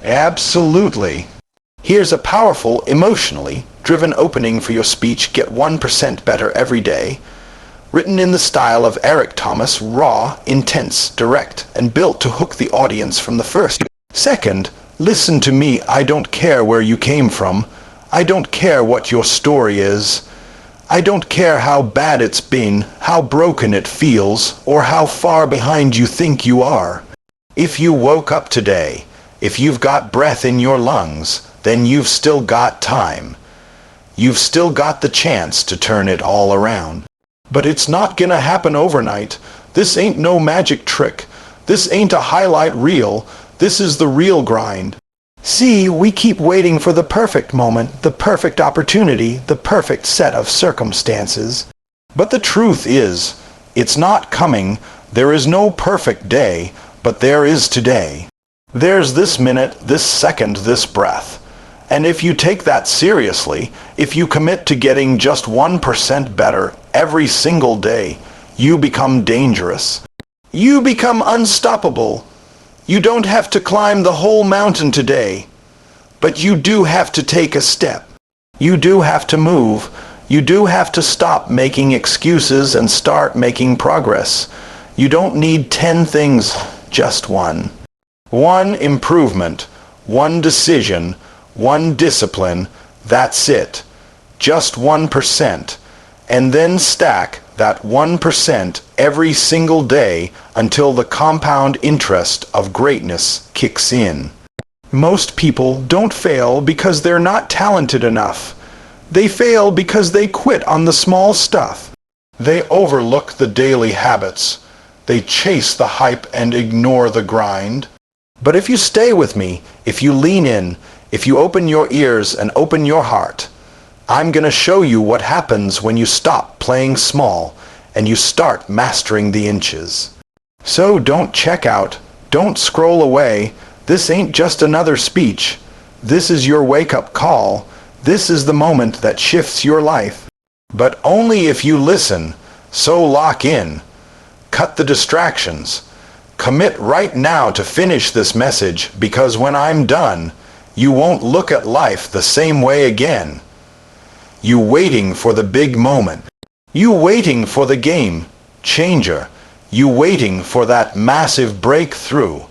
Absolutely. Here's a powerful, emotionally driven opening for your speech. Get 1% better every day. Written in the style of Eric Thomas, raw, intense, direct, and built to hook the audience from the first. Second, listen to me. I don't care where you came from. I don't care what your story is. I don't care how bad it's been, how broken it feels, or how far behind you think you are. If you woke up today, if you've got breath in your lungs, then you've still got time. You've still got the chance to turn it all around. But it's not gonna happen overnight. This ain't no magic trick. This ain't a highlight reel. This is the real grind. See, we keep waiting for the perfect moment, the perfect opportunity, the perfect set of circumstances. But the truth is, it's not coming. There is no perfect day, but there is today. There's this minute, this second, this breath. And if you take that seriously, if you commit to getting just 1% better every single day, you become dangerous. You become unstoppable. You don't have to climb the whole mountain today, but you do have to take a step. You do have to move. You do have to stop making excuses and start making progress. You don't need 10 things, just one. One improvement, one decision, one discipline, that's it. Just 1%. And then stack that 1% every single day until the compound interest of greatness kicks in. Most people don't fail because they're not talented enough. They fail because they quit on the small stuff. They overlook the daily habits. They chase the hype and ignore the grind. But if you stay with me, if you lean in, if you open your ears and open your heart, I'm going to show you what happens when you stop playing small and you start mastering the inches. So don't check out, don't scroll away. This ain't just another speech. This is your wake-up call. This is the moment that shifts your life. But only if you listen. So lock in. Cut the distractions. Commit right now to finish this message, because when I'm done, you won't look at life the same way again. You waiting for the big moment. You waiting for the game changer. You waiting for that massive breakthrough.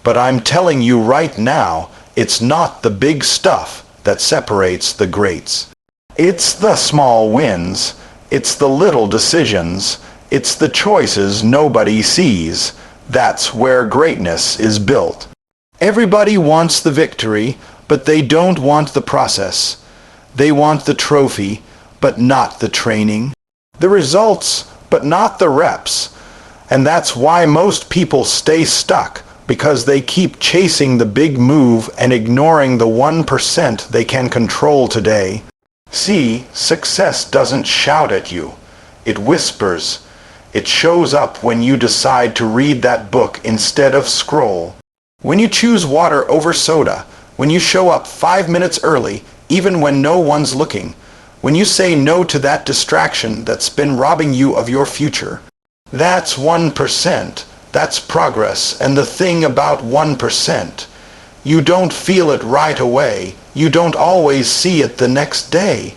But I'm telling you right now, it's not the big stuff that separates the greats. It's the small wins. It's the little decisions. It's the choices nobody sees. That's where greatness is built. Everybody wants the victory, but they don't want the process. They want the trophy, but not the training. The results, but not the reps. And that's why most people stay stuck, because they keep chasing the big move and ignoring the 1% they can control today. See, success doesn't shout at you. It whispers. It shows up when you decide to read that book instead of scroll. When you choose water over soda. When you show up 5 minutes early, even when no one's looking. When you say no to that distraction that's been robbing you of your future. That's 1%. That's progress. And the thing about 1%, you don't feel it right away. You don't always see it the next day.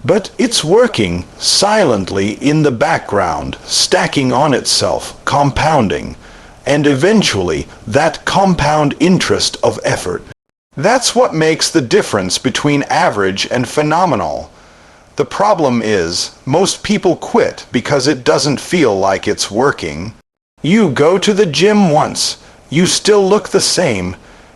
But it's working silently in the background, stacking on itself, compounding, and eventually that compound interest of effort. That's what makes the difference between average and phenomenal. The problem is, most people quit because it doesn't feel like it's working. You go to the gym once, you still look the same.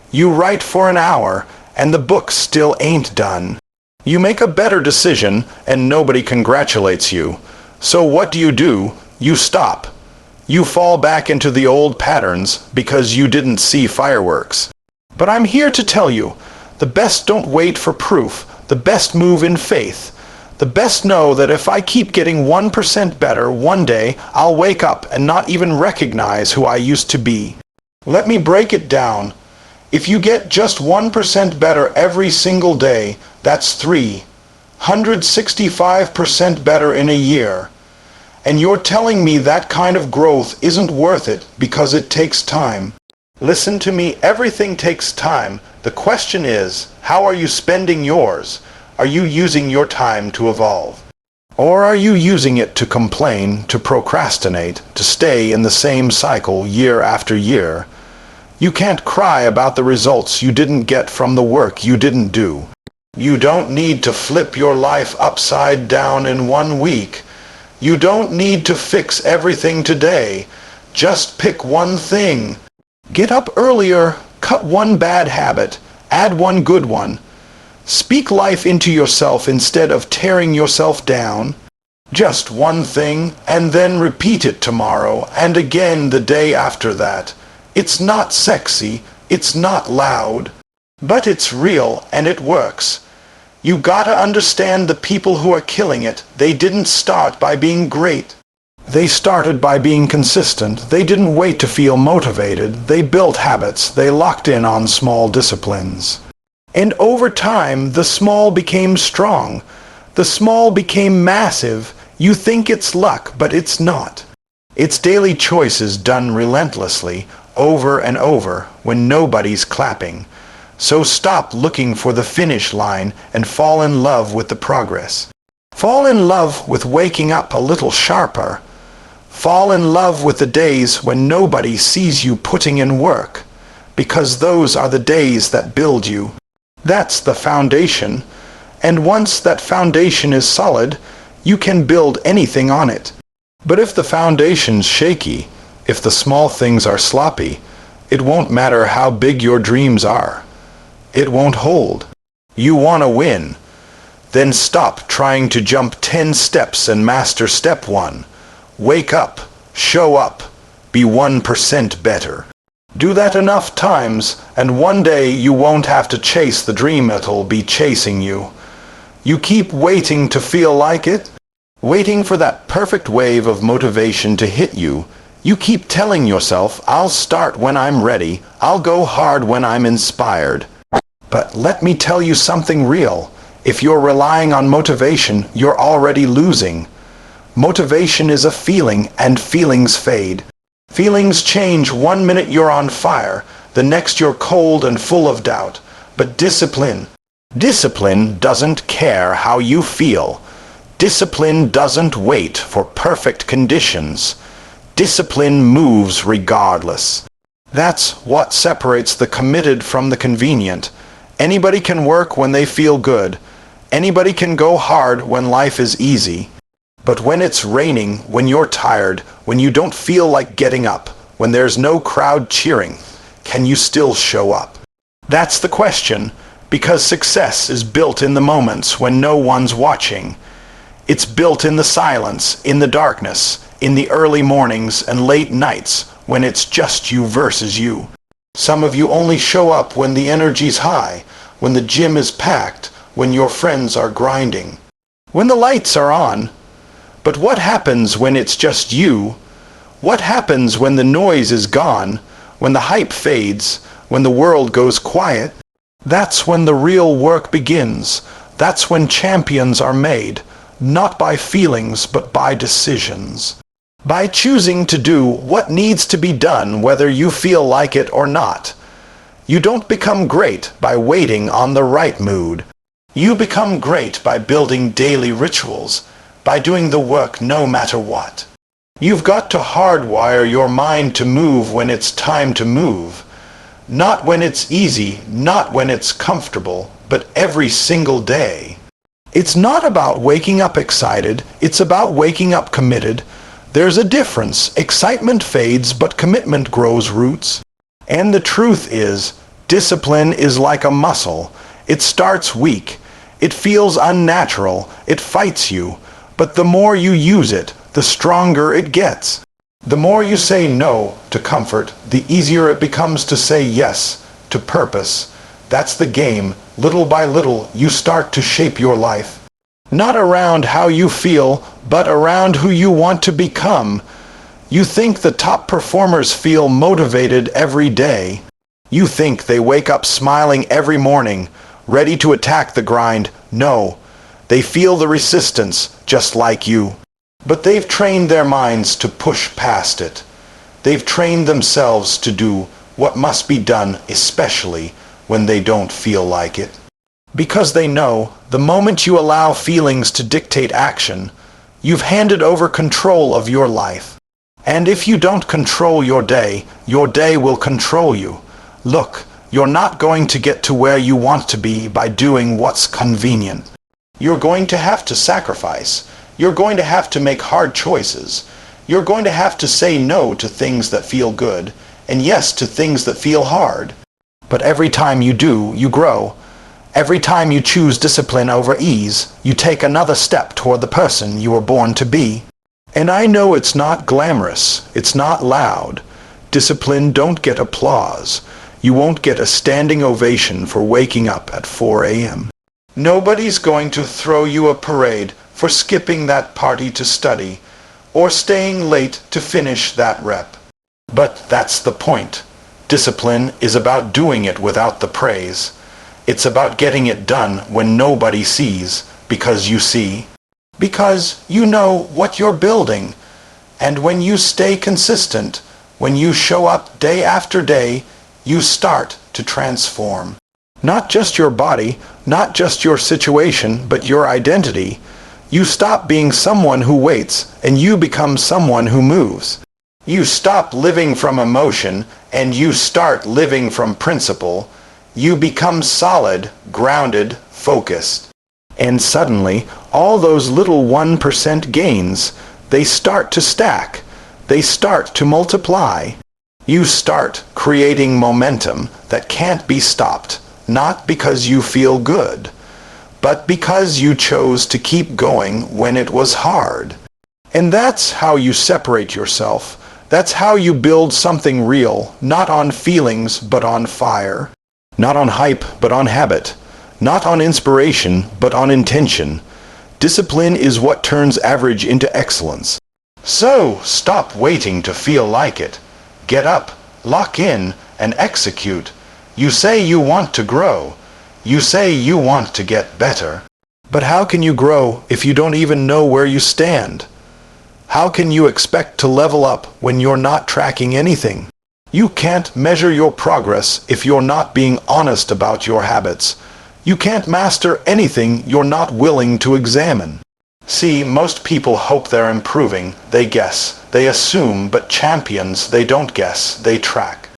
You write for an hour, and the book still ain't done. You make a better decision, and nobody congratulates you. So what do? You stop. You fall back into the old patterns because you didn't see fireworks. But I'm here to tell you, the best don't wait for proof. The best move in faith. The best know that if I keep getting 1% better one day, I'll wake up and not even recognize who I used to be. Let me break it down. If you get just 1% better every single day, that's 365% better in a year. And you're telling me that kind of growth isn't worth it because it takes time. Listen to me, everything takes time. The question is, how are you spending yours? Are you using your time to evolve? Or are you using it to complain, to procrastinate, to stay in the same cycle year after year? You can't cry about the results you didn't get from the work you didn't do. You don't need to flip your life upside down in 1 week. You don't need to fix everything today. Just pick one thing. Get up earlier, cut one bad habit, add one good one. Speak life into yourself instead of tearing yourself down. Just one thing, and then repeat it tomorrow, and again the day after that. It's not sexy, it's not loud, but it's real and it works. You gotta understand the people who are killing it. They didn't start by being great. They started by being consistent. They didn't wait to feel motivated. They built habits. They locked in on small disciplines. And over time, the small became strong. The small became massive. You think it's luck, but it's not. It's daily choices done relentlessly, over and over, when nobody's clapping. So stop looking for the finish line and fall in love with the progress. Fall in love with waking up a little sharper. Fall in love with the days when nobody sees you putting in work, because those are the days that build you. That's the foundation, and once that foundation is solid, you can build anything on it. But if the foundation's shaky, if the small things are sloppy, it won't matter how big your dreams are. It won't hold. You want to win. Then stop trying to jump 10 steps and master step 1. Wake up, show up, be 1% better. Do that enough times, and one day you won't have to chase the dream, it'll be chasing you. You keep waiting to feel like it, waiting for that perfect wave of motivation to hit you. You keep telling yourself, I'll start when I'm ready, I'll go hard when I'm inspired. But let me tell you something real. If you're relying on motivation, you're already losing. Motivation is a feeling, and feelings fade. Feelings change. 1 minute you're on fire, the next you're cold and full of doubt. But discipline doesn't care how you feel. Discipline doesn't wait for perfect conditions. Discipline moves regardless. That's what separates the committed from the convenient. Anybody can work when they feel good. Anybody can go hard when life is easy. But when it's raining, when you're tired, when you don't feel like getting up, when there's no crowd cheering, can you still show up? That's the question, because success is built in the moments when no one's watching. It's built in the silence, in the darkness, in the early mornings and late nights when it's just you versus you. Some of you only show up when the energy's high, when the gym is packed, when your friends are grinding, when the lights are on. But what happens when it's just you? What happens when the noise is gone, when the hype fades, when the world goes quiet? That's when the real work begins. That's when champions are made, not by feelings but by decisions. By choosing to do what needs to be done whether you feel like it or not. You don't become great by waiting on the right mood. You become great by building daily rituals, by doing the work no matter what. You've got to hardwire your mind to move when it's time to move. Not when it's easy, not when it's comfortable, but every single day. It's not about waking up excited, it's about waking up committed. There's a difference. Excitement fades, but commitment grows roots. And the truth is, discipline is like a muscle. It starts weak. It feels unnatural. It fights you. But the more you use it, the stronger it gets. The more you say no to comfort, the easier it becomes to say yes to purpose. That's the game. Little by little, you start to shape your life. Not around how you feel, but around who you want to become. You think the top performers feel motivated every day. You think they wake up smiling every morning, ready to attack the grind. No. They feel the resistance, just like you. But they've trained their minds to push past it. They've trained themselves to do what must be done, especially when they don't feel like it. Because they know the moment you allow feelings to dictate action, you've handed over control of your life. And if you don't control your day will control you. Look, you're not going to get to where you want to be by doing what's convenient. You're going to have to sacrifice. You're going to have to make hard choices. You're going to have to say no to things that feel good, and yes to things that feel hard. But every time you do, you grow. Every time you choose discipline over ease, you take another step toward the person you were born to be. And I know it's not glamorous, it's not loud. Discipline don't get applause. You won't get a standing ovation for waking up at 4 a.m. Nobody's going to throw you a parade for skipping that party to study, or staying late to finish that rep. But that's the point. Discipline is about doing it without the praise. It's about getting it done when nobody sees, because you see. Because you know what you're building. And when you stay consistent, when you show up day after day, you start to transform. Not just your body, not just your situation, but your identity. You stop being someone who waits, and you become someone who moves. You stop living from emotion, and you start living from principle. You become solid, grounded, focused. And suddenly, all those little 1% gains, they start to stack. They start to multiply. You start creating momentum that can't be stopped, not because you feel good, but because you chose to keep going when it was hard. And that's how you separate yourself. That's how you build something real, not on feelings, but on fire. Not on hype, but on habit. Not on inspiration, but on intention. Discipline is what turns average into excellence. So, stop waiting to feel like it. Get up, lock in, and execute. You say you want to grow. You say you want to get better. But how can you grow if you don't even know where you stand? How can you expect to level up when you're not tracking anything? You can't measure your progress if you're not being honest about your habits. You can't master anything you're not willing to examine. See, most people hope they're improving. They guess. They assume, but champions, they don't guess. They track.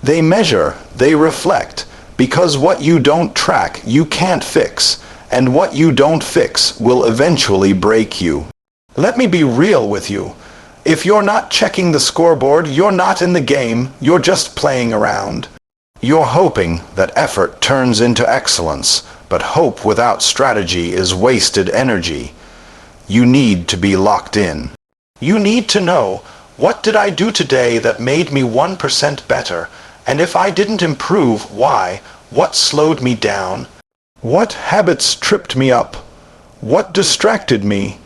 They measure. They reflect. Because what you don't track, you can't fix. And what you don't fix will eventually break you. Let me be real with you. If you're not checking the scoreboard, you're not in the game, you're just playing around. You're hoping that effort turns into excellence, but hope without strategy is wasted energy. You need to be locked in. You need to know, what did I do today that made me 1% better? And if I didn't improve, why? What slowed me down? What habits tripped me up? What distracted me?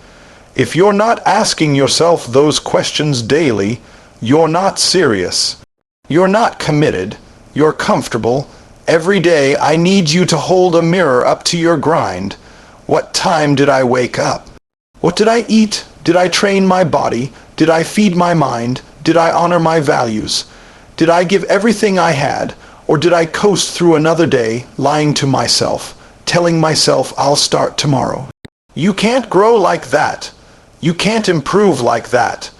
If you're not asking yourself those questions daily, you're not serious. You're not committed. You're comfortable. Every day I need you to hold a mirror up to your grind. What time did I wake up? What did I eat? Did I train my body? Did I feed my mind? Did I honor my values? Did I give everything I had? Or did I coast through another day, lying to myself, telling myself I'll start tomorrow? You can't grow like that. You can't improve like that.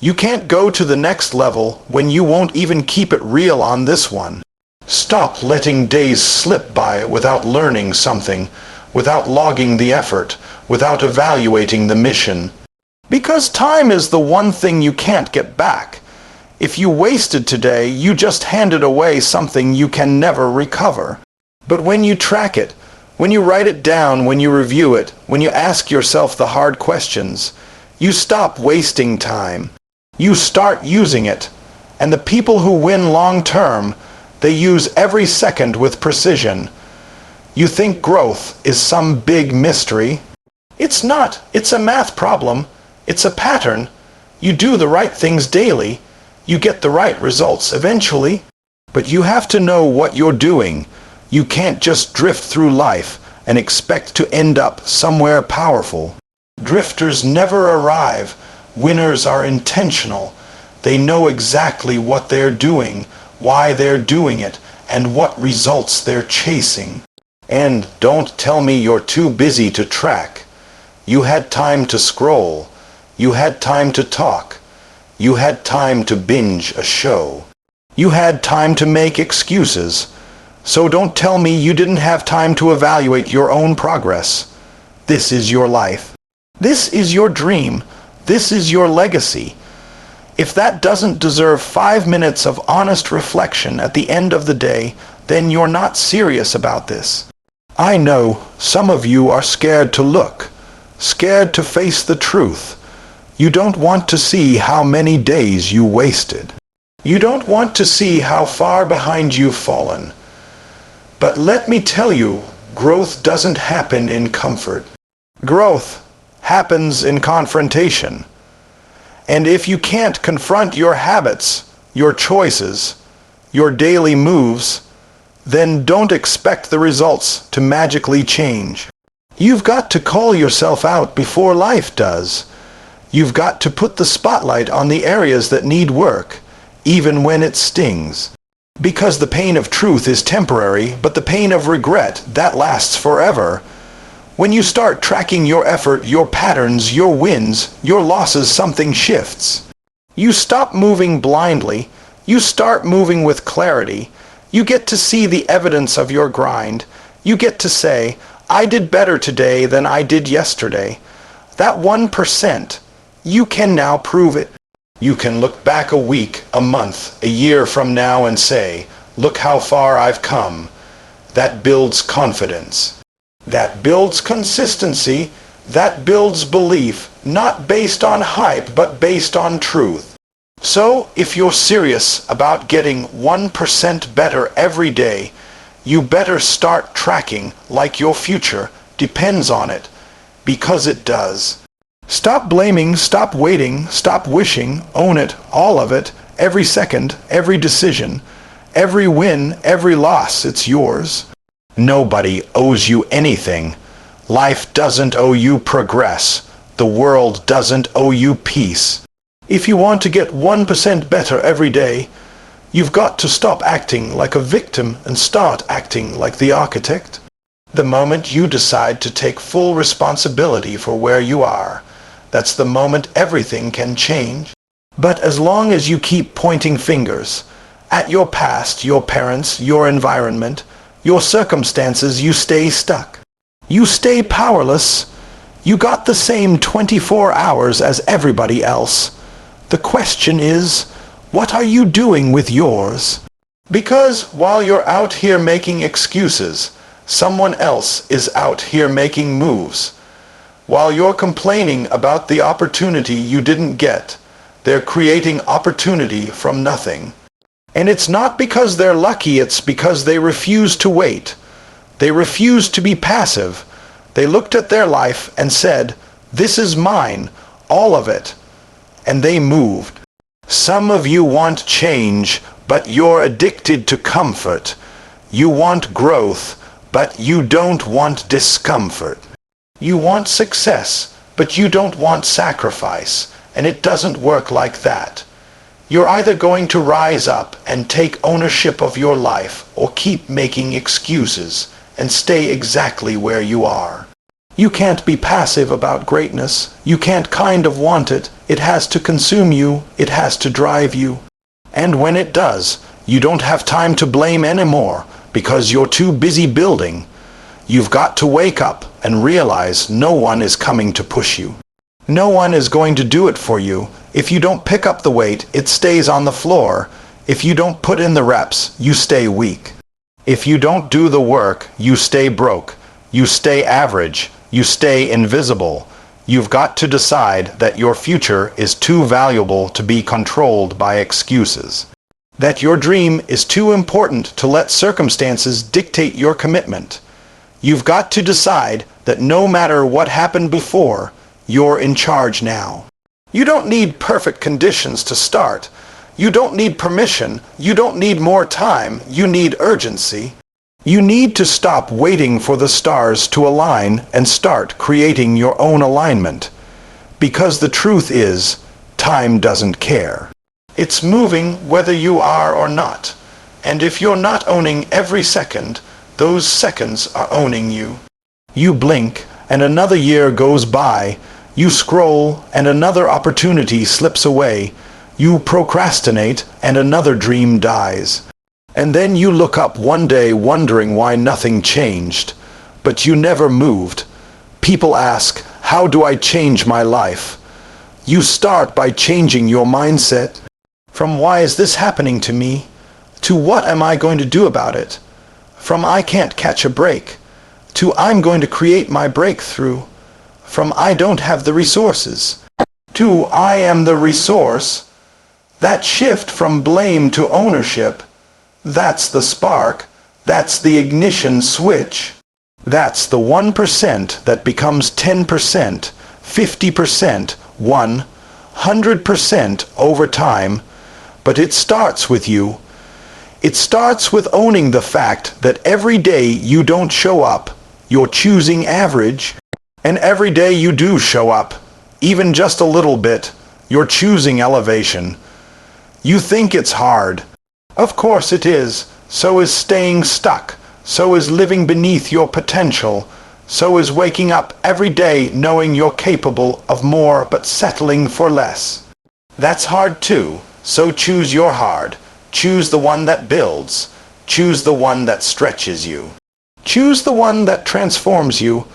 You can't go to the next level when you won't even keep it real on this one. Stop letting days slip by without learning something, without logging the effort, without evaluating the mission. Because time is the one thing you can't get back. If you wasted today, you just handed away something you can never recover. But when you track it, when you write it down, when you review it, when you ask yourself the hard questions, you stop wasting time. You start using it. And the people who win long term, they use every second with precision. You think growth is some big mystery? It's not. It's a math problem. It's a pattern. You do the right things daily. You get the right results eventually. But you have to know what you're doing. You can't just drift through life and expect to end up somewhere powerful. Drifters never arrive. Winners are intentional. They know exactly what they're doing, why they're doing it, and what results they're chasing. And don't tell me you're too busy to track. You had time to scroll. You had time to talk. You had time to binge a show. You had time to make excuses. So don't tell me you didn't have time to evaluate your own progress. This is your life. This is your dream. This is your legacy. If that doesn't deserve 5 minutes of honest reflection at the end of the day, then you're not serious about this. I know some of you are scared to look, scared to face the truth. You don't want to see how many days you wasted. You don't want to see how far behind you've fallen. But let me tell you, growth doesn't happen in comfort. Growth happens in confrontation. And if you can't confront your habits, your choices, your daily moves, then don't expect the results to magically change. You've got to call yourself out before life does. You've got to put the spotlight on the areas that need work, even when it stings. Because the pain of truth is temporary, but the pain of regret, that lasts forever. When you start tracking your effort, your patterns, your wins, your losses, something shifts. You stop moving blindly. You start moving with clarity. You get to see the evidence of your grind. You get to say, I did better today than I did yesterday. That 1%, you can now prove it. You can look back a week, a month, a year from now and say, look how far I've come. That builds confidence. That builds consistency. That builds belief, not based on hype, but based on truth. So, if you're serious about getting 1% better every day, you better start tracking like your future depends on it, because it does. Stop blaming, stop waiting, stop wishing, own it, all of it, every second, every decision, every win, every loss, it's yours. Nobody owes you anything. Life doesn't owe you progress. The world doesn't owe you peace. If you want to get 1% better every day, you've got to stop acting like a victim and start acting like the architect. The moment you decide to take full responsibility for where you are, that's the moment everything can change. But as long as you keep pointing fingers at your past, your parents, your environment, your circumstances, you stay stuck. You stay powerless. You got the same 24 hours as everybody else. The question is, what are you doing with yours? Because while you're out here making excuses, someone else is out here making moves. While you're complaining about the opportunity you didn't get, they're creating opportunity from nothing. And it's not because they're lucky, it's because they refuse to wait. They refuse to be passive. They looked at their life and said, this is mine, all of it. And they moved. Some of you want change, but you're addicted to comfort. You want growth, but you don't want discomfort. You want success, but you don't want sacrifice, and it doesn't work like that. You're either going to rise up and take ownership of your life, or keep making excuses and stay exactly where you are. You can't be passive about greatness. You can't kind of want it. It has to consume you. It has to drive you. And when it does, you don't have time to blame anymore because you're too busy building. You've got to wake up and realize no one is coming to push you. No one is going to do it for you. If you don't pick up the weight, it stays on the floor. If you don't put in the reps, you stay weak. If you don't do the work, you stay broke. You stay average. You stay invisible. You've got to decide that your future is too valuable to be controlled by excuses. That your dream is too important to let circumstances dictate your commitment. You've got to decide that no matter what happened before, you're in charge now. You don't need perfect conditions to start. You don't need permission. You don't need more time. You need urgency. You need to stop waiting for the stars to align and start creating your own alignment. Because the truth is, time doesn't care. It's moving whether you are or not. And if you're not owning every second, those seconds are owning you. You blink, and another year goes by. You scroll, and another opportunity slips away. You procrastinate, and another dream dies. And then you look up one day wondering why nothing changed. But you never moved. People ask, how do I change my life? You start by changing your mindset. From why is this happening to me? To what am I going to do about it? From I can't catch a break, to I'm going to create my breakthrough. From I don't have the resources, to I am the resource. That shift from blame to ownership, that's the spark, that's the ignition switch. That's the 1% that becomes 10%, 50%, 100% over time. But it starts with you. It starts with owning the fact that every day you don't show up, you're choosing average, and every day you do show up, even just a little bit, you're choosing elevation. You think it's hard. Of course it is. So is staying stuck. So is living beneath your potential. So is waking up every day knowing you're capable of more but settling for less. That's hard too. So choose your hard. Choose the one that builds. Choose the one that stretches you. Choose the one that transforms you.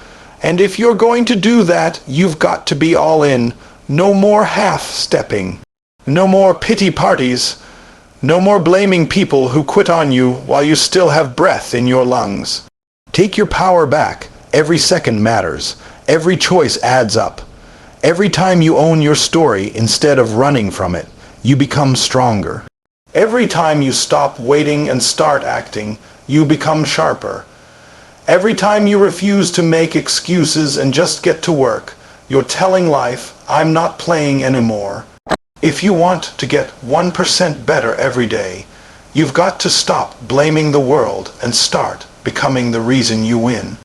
And if you're going to do that, you've got to be all in. No more half-stepping. No more pity parties. No more blaming people who quit on you while you still have breath in your lungs. Take your power back. Every second matters. Every choice adds up. Every time you own your story instead of running from it, you become stronger. Every time you stop waiting and start acting, you become sharper. Every time you refuse to make excuses and just get to work, you're telling life, I'm not playing anymore. If you want to get 1% better every day, you've got to stop blaming the world and start becoming the reason you win.